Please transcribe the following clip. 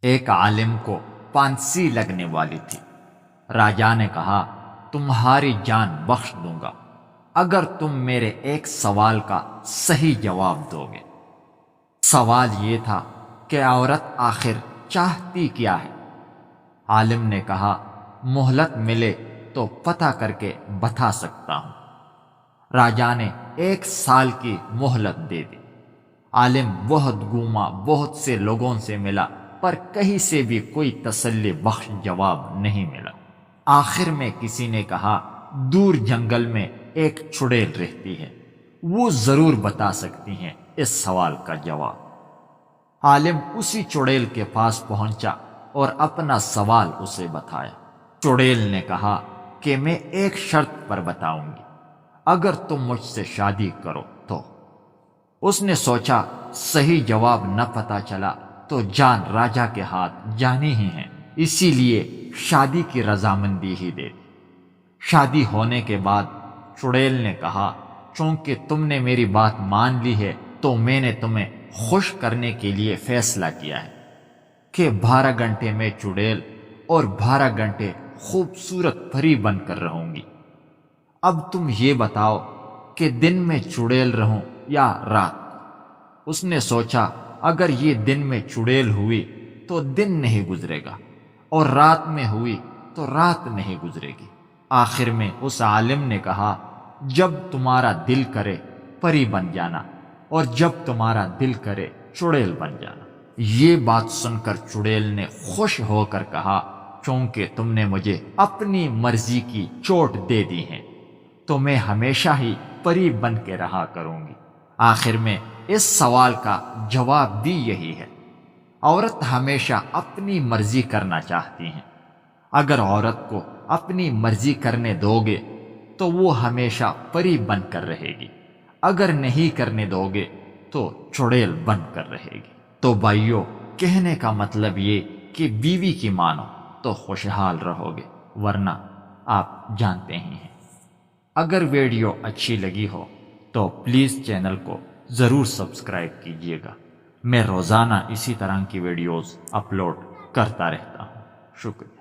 ایک عالم کو پانسی لگنے والی تھی۔ راجا نے کہا تمہاری جان بخش دوں گا اگر تم میرے ایک سوال کا صحیح جواب دو گے۔ سوال یہ تھا کہ عورت آخر چاہتی کیا ہے؟ عالم نے کہا مہلت ملے تو پتہ کر کے بتا سکتا ہوں۔ راجا نے 1 سال کی مہلت دے دی۔ عالم بہت گھوما، بہت سے لوگوں سے ملا، پر کہیں سے بھی کوئی تسلی بخش جواب نہیں ملا۔ آخر میں کسی نے کہا دور جنگل میں ایک چڑیل رہتی ہے، وہ ضرور بتا سکتی ہیں اس سوال کا جواب۔ عالم اسی چڑیل کے پاس پہنچا اور اپنا سوال اسے بتایا۔ چڑیل نے کہا کہ میں ایک شرط پر بتاؤں گی، اگر تم مجھ سے شادی کرو تو۔ اس نے سوچا صحیح جواب نہ پتا چلا تو جان راجا کے ہاتھ جانی ہی ہیں، اسی لیے شادی کی رضامندی ہی دے دی۔ شادی ہونے کے بعد چڑیل نے کہا چونکہ تم نے میری بات مان لی ہے تو میں نے تمہیں خوش کرنے کے لیے فیصلہ کیا ہے کہ 12 گھنٹے میں چڑیل اور 12 گھنٹے خوبصورت پری بن کر رہوں گی۔ اب تم یہ بتاؤ کہ دن میں چڑیل رہوں یا رات۔ اس نے سوچا اگر یہ دن میں چڑیل ہوئی تو دن نہیں گزرے گا، اور رات میں ہوئی تو رات نہیں گزرے گی۔ آخر میں اس عالم نے کہا جب تمہارا دل کرے پری بن جانا، اور جب تمہارا دل کرے چڑیل بن جانا۔ یہ بات سن کر چڑیل نے خوش ہو کر کہا چونکہ تم نے مجھے اپنی مرضی کی چوٹ دے دی ہے تو میں ہمیشہ ہی پری بن کے رہا کروں گی۔ آخر میں اس سوال کا جواب بھی یہی ہے، عورت ہمیشہ اپنی مرضی کرنا چاہتی ہیں۔ اگر عورت کو اپنی مرضی کرنے دو گے تو وہ ہمیشہ پری بن کر رہے گی، اگر نہیں کرنے دو گے تو چڑیل بن کر رہے گی۔ تو بھائیو، کہنے کا مطلب یہ کہ بیوی کی مانو تو خوشحال رہو گے، ورنہ آپ جانتے ہی ہیں۔ اگر ویڈیو اچھی لگی ہو تو پلیز چینل کو ضرور سبسکرائب کیجیے گا۔ میں روزانہ اسی طرح کی ویڈیوز اپلوڈ کرتا رہتا ہوں۔ شکریہ۔